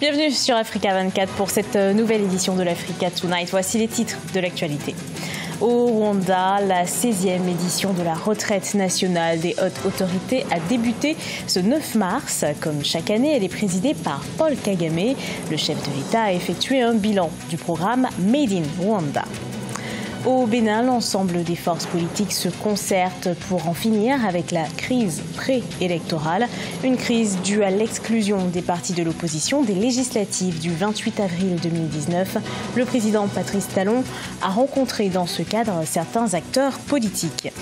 Bienvenue sur Africa 24 pour cette nouvelle édition de l'Africa Tonight. Voici les titres de l'actualité. Au Rwanda, la 16e édition de la retraite nationale des hautes autorités a débuté ce 9 mars. Comme chaque année, elle est présidée par Paul Kagame. Le chef de l'État a effectué un bilan du programme Made in Rwanda. Au Bénin, l'ensemble des forces politiques se concertent pour en finir avec la crise préélectorale. Une crise due à l'exclusion des partis de l'opposition des législatives du 28 avril 2019. Le président Patrice Talon a rencontré dans ce cadre certains acteurs politiques.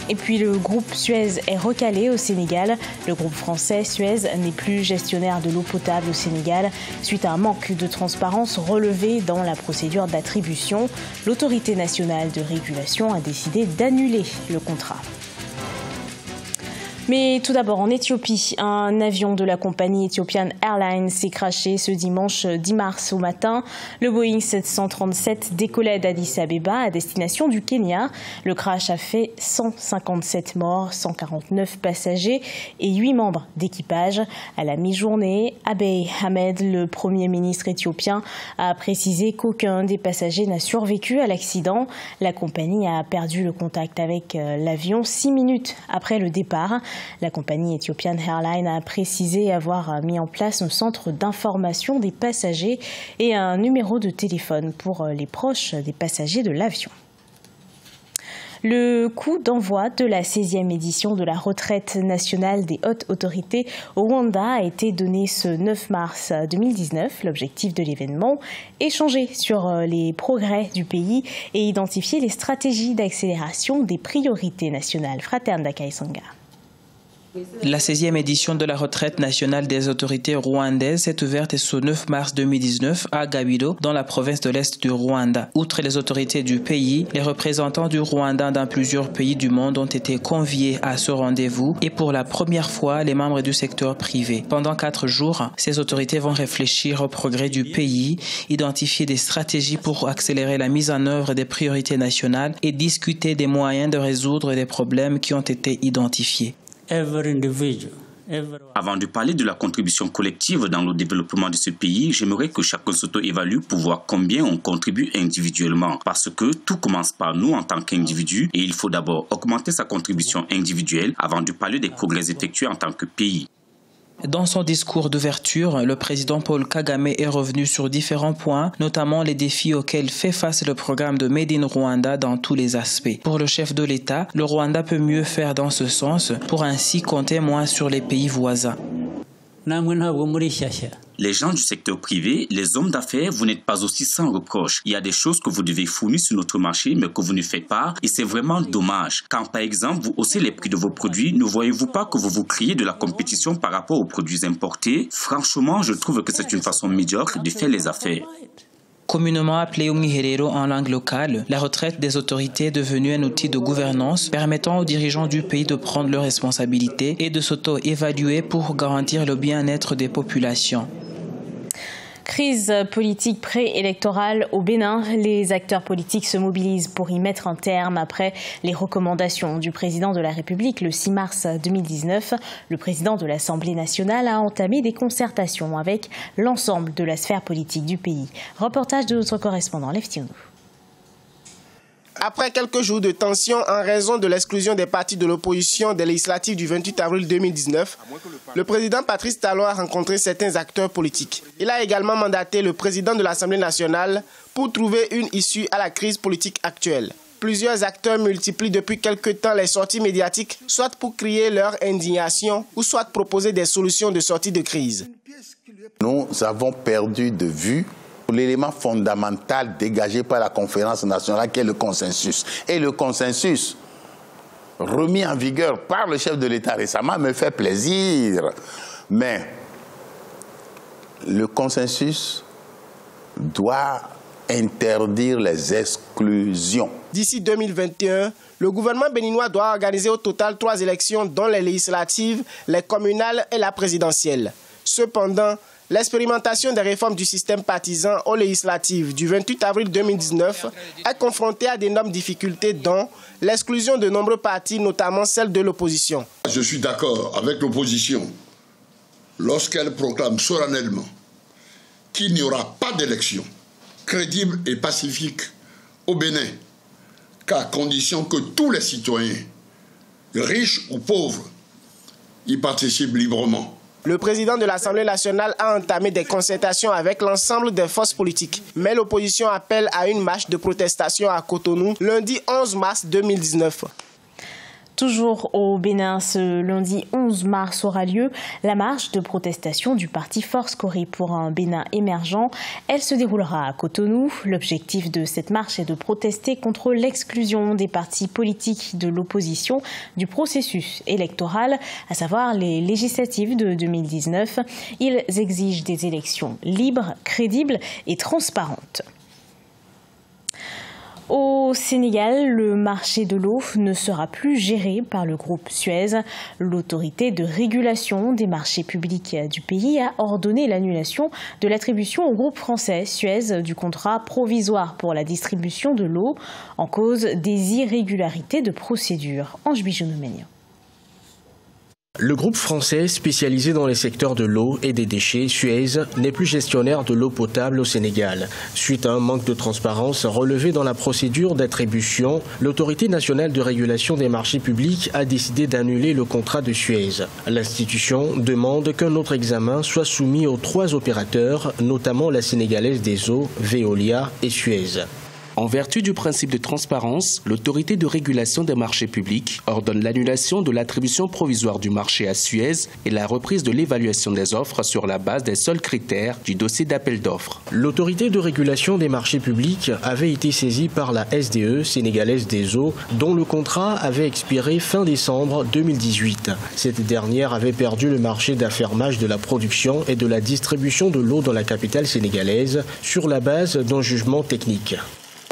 Et puis le groupe Suez est recalé au Sénégal. Le groupe français Suez n'est plus gestionnaire de l'eau potable au Sénégal suite à un manque de transparence relevé dans la procédure d'attribution. L'autorité nationale de régulation a décidé d'annuler le contrat. Mais tout d'abord, en Éthiopie, un avion de la compagnie Ethiopian Airlines s'est crashé ce dimanche 10 mars au matin. Le Boeing 737 décollait d'Addis Abeba à destination du Kenya. Le crash a fait 157 morts, 149 passagers et 8 membres d'équipage. À la mi-journée, Abiy Ahmed, le Premier ministre éthiopien, a précisé qu'aucun des passagers n'a survécu à l'accident. La compagnie a perdu le contact avec l'avion 6 minutes après le départ. La compagnie Ethiopian Airlines a précisé avoir mis en place un centre d'information des passagers et un numéro de téléphone pour les proches des passagers de l'avion. Le coup d'envoi de la 16e édition de la retraite nationale des hautes autorités au Rwanda a été donné ce 9 mars 2019. L'objectif de l'événement, échanger sur les progrès du pays et identifier les stratégies d'accélération des priorités nationales. Fraternda Kaisanga. La 16e édition de la retraite nationale des autorités rwandaises s'est ouverte ce 9 mars 2019 à Gabiro, dans la province de l'Est du Rwanda. Outre les autorités du pays, les représentants du Rwanda dans plusieurs pays du monde ont été conviés à ce rendez-vous et pour la première fois, les membres du secteur privé. Pendant 4 jours, ces autorités vont réfléchir au progrès du pays, identifier des stratégies pour accélérer la mise en œuvre des priorités nationales et discuter des moyens de résoudre les problèmes qui ont été identifiés. Avant de parler de la contribution collective dans le développement de ce pays, j'aimerais que chacun s'auto-évalue pour voir combien on contribue individuellement. Parce que tout commence par nous en tant qu'individus et il faut d'abord augmenter sa contribution individuelle avant de parler des progrès effectués en tant que pays. Dans son discours d'ouverture, le président Paul Kagame est revenu sur différents points, notamment les défis auxquels fait face le programme de Made in Rwanda dans tous les aspects. Pour le chef de l'État, le Rwanda peut mieux faire dans ce sens pour ainsi compter moins sur les pays voisins. Les gens du secteur privé, les hommes d'affaires, vous n'êtes pas aussi sans reproche. Il y a des choses que vous devez fournir sur notre marché, mais que vous ne faites pas, et c'est vraiment dommage. Quand par exemple, vous haussez les prix de vos produits, ne voyez-vous pas que vous vous créez de la compétition par rapport aux produits importés? Franchement, je trouve que c'est une façon médiocre de faire les affaires. Communément appelée Umwiherero en langue locale, la retraite des autorités est devenue un outil de gouvernance permettant aux dirigeants du pays de prendre leurs responsabilités et de s'auto-évaluer pour garantir le bien-être des populations. Crise politique préélectorale au Bénin. Les acteurs politiques se mobilisent pour y mettre un terme après les recommandations du président de la République le 6 mars 2019. Le président de l'Assemblée nationale a entamé des concertations avec l'ensemble de la sphère politique du pays. Reportage de notre correspondant Leftionou. Après quelques jours de tension en raison de l'exclusion des partis de l'opposition des législatives du 28 avril 2019, le président Patrice Talon a rencontré certains acteurs politiques. Il a également mandaté le président de l'Assemblée nationale pour trouver une issue à la crise politique actuelle. Plusieurs acteurs multiplient depuis quelque temps les sorties médiatiques, soit pour crier leur indignation ou soit proposer des solutions de sortie de crise. Nous avons perdu de vue l'élément fondamental dégagé par la conférence nationale qui est le consensus. Et le consensus remis en vigueur par le chef de l'État récemment me fait plaisir. Mais le consensus doit interdire les exclusions. D'ici 2021, le gouvernement béninois doit organiser au total 3 élections, dont les législatives, les communales et la présidentielle. Cependant, l'expérimentation des réformes du système partisan aux législatives du 28 avril 2019 est confrontée à d'énormes difficultés, dont l'exclusion de nombreux partis, notamment celle de l'opposition. Je suis d'accord avec l'opposition lorsqu'elle proclame solennellement qu'il n'y aura pas d'élection crédible et pacifique au Bénin, qu'à condition que tous les citoyens, riches ou pauvres, y participent librement. Le président de l'Assemblée nationale a entamé des concertations avec l'ensemble des forces politiques. Mais l'opposition appelle à une marche de protestation à Cotonou lundi 11 mars 2019. Toujours au Bénin, ce lundi 11 mars aura lieu la marche de protestation du parti Force Cori pour un Bénin émergent. Elle se déroulera à Cotonou. L'objectif de cette marche est de protester contre l'exclusion des partis politiques de l'opposition du processus électoral, à savoir les législatives de 2019. Ils exigent des élections libres, crédibles et transparentes. Au Sénégal, le marché de l'eau ne sera plus géré par le groupe Suez. L'autorité de régulation des marchés publics du pays a ordonné l'annulation de l'attribution au groupe français Suez du contrat provisoire pour la distribution de l'eau en cause des irrégularités de procédure. Ange Bijounoumenia. Le groupe français spécialisé dans les secteurs de l'eau et des déchets, Suez, n'est plus gestionnaire de l'eau potable au Sénégal. Suite à un manque de transparence relevé dans la procédure d'attribution, l'autorité nationale de régulation des marchés publics a décidé d'annuler le contrat de Suez. L'institution demande qu'un autre examen soit soumis aux 3 opérateurs, notamment la sénégalaise des eaux, Veolia et Suez. En vertu du principe de transparence, l'autorité de régulation des marchés publics ordonne l'annulation de l'attribution provisoire du marché à Suez et la reprise de l'évaluation des offres sur la base des seuls critères du dossier d'appel d'offres. L'autorité de régulation des marchés publics avait été saisie par la SDE, sénégalaise des eaux, dont le contrat avait expiré fin décembre 2018. Cette dernière avait perdu le marché d'affermage de la production et de la distribution de l'eau dans la capitale sénégalaise sur la base d'un jugement technique.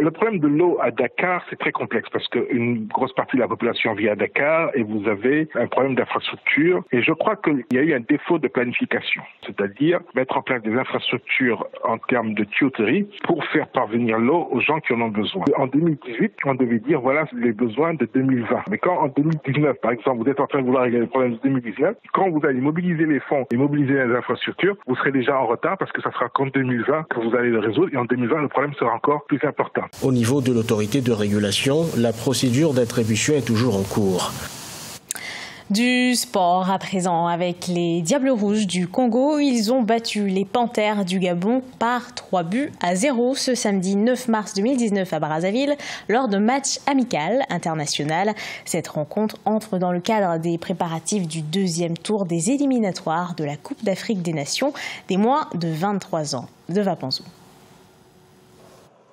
Le problème de l'eau à Dakar, c'est très complexe parce qu'une grosse partie de la population vit à Dakar et vous avez un problème d'infrastructure. Et je crois qu'il y a eu un défaut de planification, c'est-à-dire mettre en place des infrastructures en termes de tuyauterie pour faire parvenir l'eau aux gens qui en ont besoin. En 2018, on devait dire voilà les besoins de 2020. Mais quand en 2019, par exemple, vous êtes en train de vouloir régler les problèmes de 2019, quand vous allez mobiliser les fonds et mobiliser les infrastructures, vous serez déjà en retard parce que ça sera qu'en 2020 que vous allez le résoudre. Et en 2020, le problème sera encore plus important. Au niveau de l'autorité de régulation, la procédure d'attribution est toujours en cours. Du sport à présent avec les Diables Rouges du Congo. Ils ont battu les Panthères du Gabon par 3-0 ce samedi 9 mars 2019 à Brazzaville lors d'un match amical international. Cette rencontre entre dans le cadre des préparatifs du 2e tour des éliminatoires de la Coupe d'Afrique des Nations des moins de 23 ans. De Vapanzou.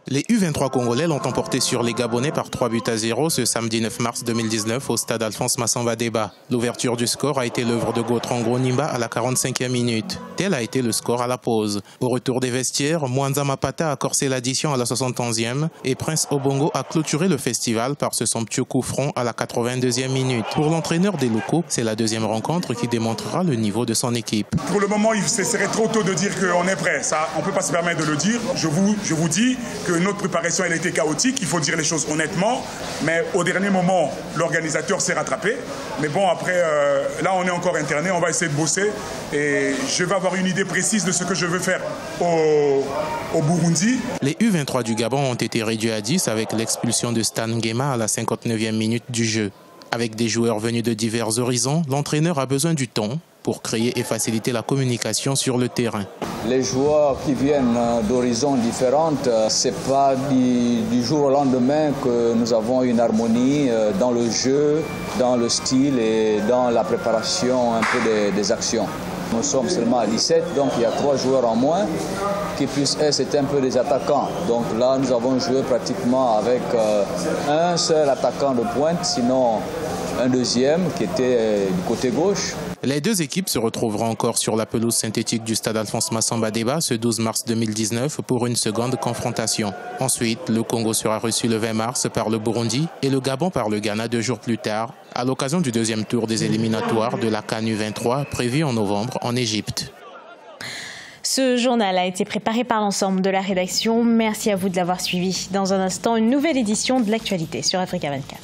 Les U23 congolais l'ont emporté sur les Gabonais par 3-0 ce samedi 9 mars 2019 au stade Alphonse Massamba Déba. L'ouverture du score a été l'œuvre de Gotrango Nimba à la 45e minute. Tel a été le score à la pause. Au retour des vestiaires, Mwanza Mapata a corsé l'addition à la 71e et Prince Obongo a clôturé le festival par ce somptueux coup franc à la 82e minute. Pour l'entraîneur des locaux, c'est la 2e rencontre qui démontrera le niveau de son équipe. Pour le moment, ce serait trop tôt de dire qu'on est prêt. Ça, on ne peut pas se permettre de le dire. Je vous dis que notre préparation elle a été chaotique, il faut dire les choses honnêtement, mais au dernier moment, l'organisateur s'est rattrapé. Mais bon, après, là, on est encore interné, on va essayer de bosser et je vais avoir une idée précise de ce que je veux faire au Burundi. Les U23 du Gabon ont été réduits à 10 avec l'expulsion de Stan Nguema à la 59e minute du jeu. Avec des joueurs venus de divers horizons, l'entraîneur a besoin du temps pour créer et faciliter la communication sur le terrain. Les joueurs qui viennent d'horizons différents, ce n'est pas du jour au lendemain que nous avons une harmonie dans le jeu, dans le style et dans la préparation un peu des actions. Nous sommes seulement à 17, donc il y a 3 joueurs en moins qui plus c'est un peu des attaquants. Donc là, nous avons joué pratiquement avec un seul attaquant de pointe, sinon un deuxième qui était du côté gauche. Les 2 équipes se retrouveront encore sur la pelouse synthétique du stade Alphonse Massamba Déba ce 12 mars 2019 pour une seconde confrontation. Ensuite, le Congo sera reçu le 20 mars par le Burundi et le Gabon par le Ghana 2 jours plus tard, à l'occasion du 2e tour des éliminatoires de la CAN U23 prévu en novembre en Égypte. Ce journal a été préparé par l'ensemble de la rédaction. Merci à vous de l'avoir suivi. Dans un instant, une nouvelle édition de l'actualité sur Africa 24.